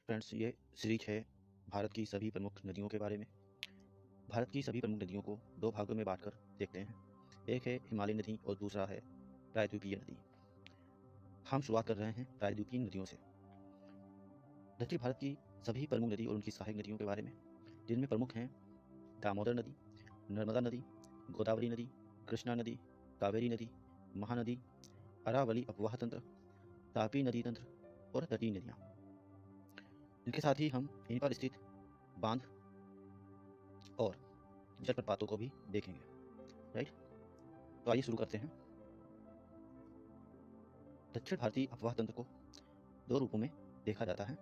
Friends, ये series है भारत की सभी प्रमुख नदियों के बारे में। भारत की सभी प्रमुख नदियों को दो भागों में बांटकर देखते हैं। एक है हिमालय नदी और दूसरा है प्रायद्वीपीय नदी। हम शुरुआत कर रहे हैं प्रायद्वीपीय नदियों से। दक्षिण भारत की सभी प्रमुख नदी और उनकी सहायक नदियों के बारे में, जिनमें प्रमुख हैं दामोदर नदी, नर्मदा नदी, गोदावरी नदी, कृष्णा नदी, कावेरी नदी, महानदी, अरावली अपवाह तंत्र, तापी नदी तंत्र और तटीय नदियाँ। इनके साथ ही हम इन पर स्थित बांध और जलप्रपातों को भी देखेंगे। राइट, तो आइए शुरू करते हैं। दक्षिण भारतीय अपवाह तंत्र को दो रूपों में देखा जाता है।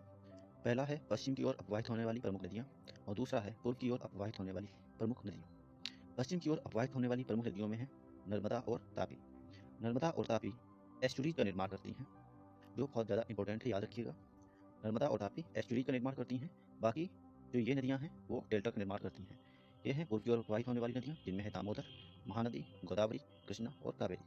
पहला है पश्चिम की ओर अपवाहित होने वाली प्रमुख नदियाँ और दूसरा है पूर्व की ओर अपवाहित होने वाली प्रमुख नदियाँ। पश्चिम की ओर अपवाहित होने वाली प्रमुख नदियों में है नर्मदा और तापी। नर्मदा और तापी एस्चुरीज का निर्माण करती हैं, जो बहुत ज़्यादा इंपॉर्टेंट है, याद रखिएगा। नर्मदा और तापी एस्चुरीज का निर्माण करती हैं। बाकी जो ये नदियाँ हैं वो डेल्टा का निर्माण करती हैं। ये हैं पूर्व की ओर प्रवाहित होने वाली नदियाँ, जिनमें है दामोदर, महानदी, गोदावरी, कृष्णा और कावेरी।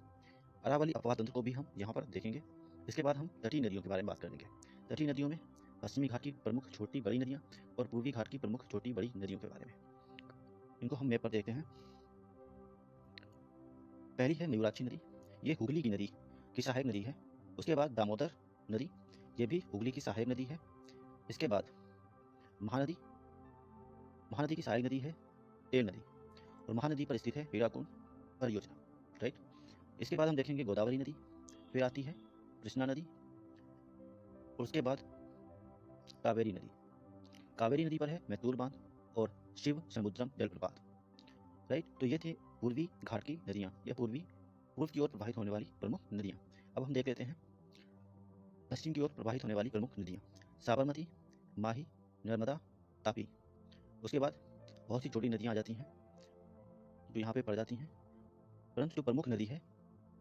अरावली अपवाह तंत्र को भी हम यहाँ पर देखेंगे। इसके बाद हम तटीय नदियों के बारे में बात करेंगे। तटीय नदियों में पश्चिमी घाट की प्रमुख छोटी बड़ी नदियाँ और पूर्वी घाट की प्रमुख छोटी बड़ी नदियों के बारे में। इनको हम मैप पर देखते हैं। पहली है मयूराक्षी नदी। ये हुगली की नदी की सहायक नदी है। उसके बाद दामोदर नदी, ये भी हुगली की सहायक नदी है। इसके बाद महानदी, महानदी की सहायक नदी है टेल नदी और महानदी पर स्थित है हीराकुंड परियोजना। राइट, इसके बाद हम देखेंगे गोदावरी नदी, फिर आती है कृष्णा नदी और उसके बाद कावेरी नदी। कावेरी नदी पर है मैसूर बांध और शिव समुद्रम जलप्रपात। राइट, तो ये थे पूर्वी घाट की नदियाँ या पूर्व की ओर प्रवाहित होने वाली प्रमुख नदियाँ। अब हम देख लेते हैं पश्चिम की ओर प्रवाहित होने वाली प्रमुख नदियाँ। साबरमती, माही, नर्मदा, तापी। उसके बाद बहुत सी छोटी नदियाँ आ जाती हैं जो यहाँ पे पड़ जाती हैं, परंतु जो प्रमुख नदी है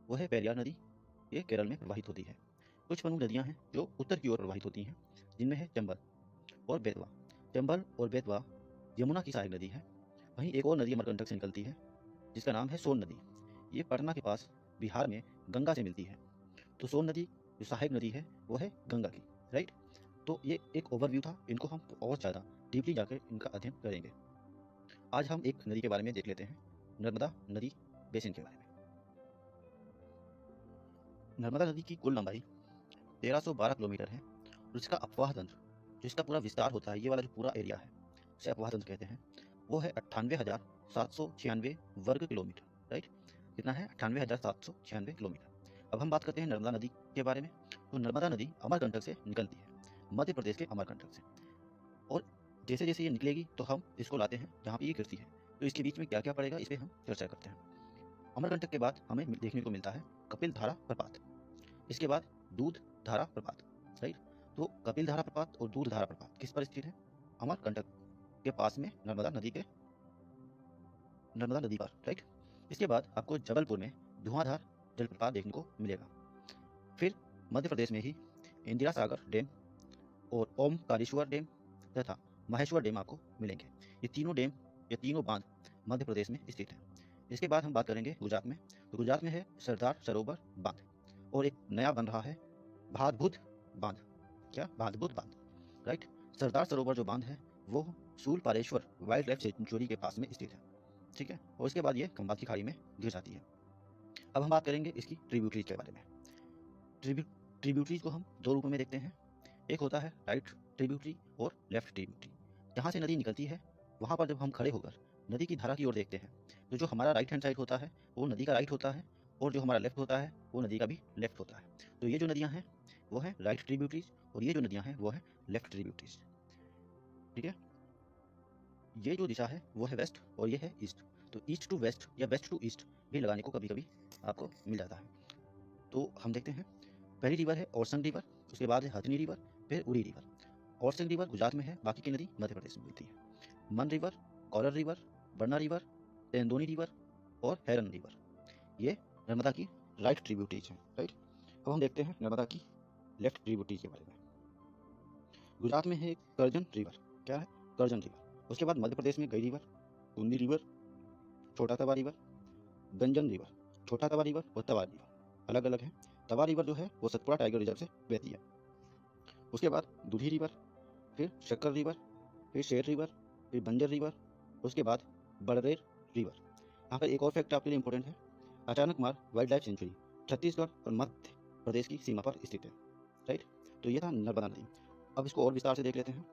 वो है पेरियार नदी। ये केरल में प्रवाहित होती है। कुछ प्रमुख नदियाँ हैं जो उत्तर की ओर प्रवाहित होती हैं, जिनमें है चंबल और बेतवा। चंबल और बेतवा यमुना की सहायक नदी है। वहीं एक और नदी अमरकंटक से निकलती है जिसका नाम है सोन नदी। ये पटना के पास बिहार में गंगा से मिलती है। तो सोन नदी जो सहायक नदी है वो है गंगा की। राइट, तो ये एक ओवरव्यू था। इनको हम और ज़्यादा डीपली जाकर इनका अध्ययन करेंगे। आज हम एक नदी के बारे में देख लेते हैं, नर्मदा नदी बेसिन के बारे में। नर्मदा नदी की कुल लंबाई 1312 किलोमीटर है और इसका अपवाह तंत्र, जो इसका पूरा विस्तार होता है, ये वाला जो पूरा एरिया है उसे अपवाह तंत्र कहते हैं, वो है 98,796 वर्ग किलोमीटर। राइट, कितना है? 98,796 किलोमीटर। अब हम बात करते हैं नर्मदा नदी के बारे में। तो नर्मदा नदी अमरकंटक से निकलती है, मध्य प्रदेश के अमरकंटक से। और जैसे जैसे ये निकलेगी तो हम इसको लाते हैं जहाँ पर ये गिरती है। तो इसके बीच में क्या क्या पड़ेगा इस पर हम चर्चा करते हैं। अमरकंटक के बाद हमें देखने को मिलता है कपिल धारा प्रपात। इसके बाद दूध धारा प्रपात। राइट, तो कपिल धारा प्रपात और दूध धारा प्रपात किस पर स्थित है? अमरकंटक के पास में, नर्मदा नदी पर। राइट, इसके बाद आपको जबलपुर में धुआंधार जलप्रपात देखने को मिलेगा। फिर मध्य प्रदेश में ही इंदिरा सागर डैम और ओमकारेश्वर डैम तथा महेश्वर डैम आपको मिलेंगे। ये तीनों डैम, ये तीनों बांध मध्य प्रदेश में स्थित है। इसके बाद हम बात करेंगे गुजरात में। तो गुजरात में है सरदार सरोवर बांध और एक नया बन रहा है भादभुत बांध। क्या? भादभुत बांध। राइट, सरदार सरोवर जो बांध है वो शूलपालेश्वर वाइल्ड लाइफ सेंचुरी के पास में स्थित है। ठीक है, और इसके बाद ये खंबात की खाड़ी में गिर जाती है। अब हम बात करेंगे इसकी ट्रिब्यूटरीज के बारे में। ट्रिब्यूटरीज को हम दो रूपों में देखते हैं। एक होता है राइट ट्रिब्यूटरी और लेफ्ट ट्रिब्यूटरी। जहाँ से नदी निकलती है वहाँ पर जब हम खड़े होकर नदी की धारा की ओर देखते हैं तो जो हमारा राइट हैंड साइड होता है वो नदी का राइट होता है और जो हमारा लेफ्ट होता है वो नदी का भी लेफ्ट होता है। तो ये जो नदियाँ हैं वो है राइट ट्रिब्यूटरीज और ये जो नदियाँ हैं वो है लेफ्ट ट्रिब्यूटरीज। ठीक है, ये जो दिशा है वो है वेस्ट और ये है ईस्ट। तो ईस्ट टू वेस्ट या वेस्ट टू ईस्ट भी लगाने को कभी कभी आपको मिल जाता है। तो हम देखते हैं, पहली रिवर है ओरसंग रिवर, उसके बाद है हथनी रिवर, फिर उरी रिवर। ओरसंग रिवर गुजरात में है, बाकी की नदी मध्य प्रदेश में मिलती है। मन river, Kolar river, Barna river, तेंदोनी river और हेरन रिवर, ये नर्मदा की राइट ट्रिब्यूटरीज हैं। राइट, अब हम देखते हैं नर्मदा की लेफ्ट ट्रिब्यूटरीज के बारे में। गुजरात में है करजन रिवर। क्या है? करजन रिवर। उसके बाद मध्य प्रदेश में गई रिवर, टूंडी रिवर, छोटा तवा रिवर, गंजन रिवर, छोटा तवा रिवर और तवा रिवर अलग अलग हैं। तवा रिवर जो है वो सतपुड़ा टाइगर रिजर्व से बहती है। उसके बाद दूधी रिवर, फिर शक्कर रिवर, फिर शेर रिवर, फिर बंजर रिवर, उसके बाद बड़रेर रिवर। यहाँ पर एक और फैक्ट आपके लिए इंपॉर्टेंट है, Achanakmar wild life sanctuary Chhattisgarh और मध्य प्रदेश की सीमा पर स्थित है, राइट। तो ये था नर्मदा नदी। अब इसको और विस्तार से देख लेते हैं।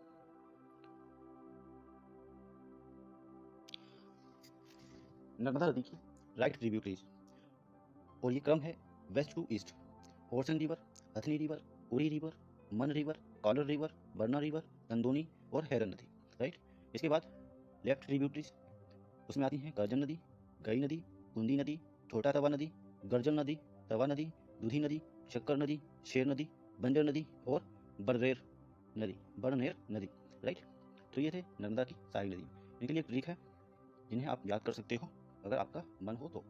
नर्मदा नदी की राइट ट्रिब्यूटरीज, और ये क्रम है west to east: Orsang river, Hathni river, Uri river, Man river, Kolar river, Barna river, Nandoni और हैरन नदी, राइट। इसके बाद लेफ्ट ट्रिब्यूटरीज, उसमें आती हैं करजन नदी, गई नदी, कुंदी नदी, छोटा तवा नदी, गर्जन नदी, तवा नदी, दूधी नदी, शक्कर नदी, शेर नदी, बंजर नदी और बड़नेर नदी, राइट। तो ये थे नर्मदा की सारी नदी। इनके लिए एक ट्रिक है जिन्हें आप याद कर सकते हो अगर आपका मन हो तो।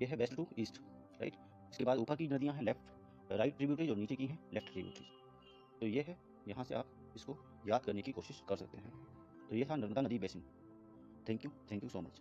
ये है वेस्ट टू ईस्ट, राइट। इसके बाद ऊपर की नदियाँ हैं लेफ्ट राइट ट्रिब्यूटरीज और नीचे की हैं लेफ्ट ट्रिब्यूटरीज। तो ये है, यहाँ से आप इसको याद करने की कोशिश कर सकते हैं। तो ये था नर्मदा नदी basin. Thank you so much.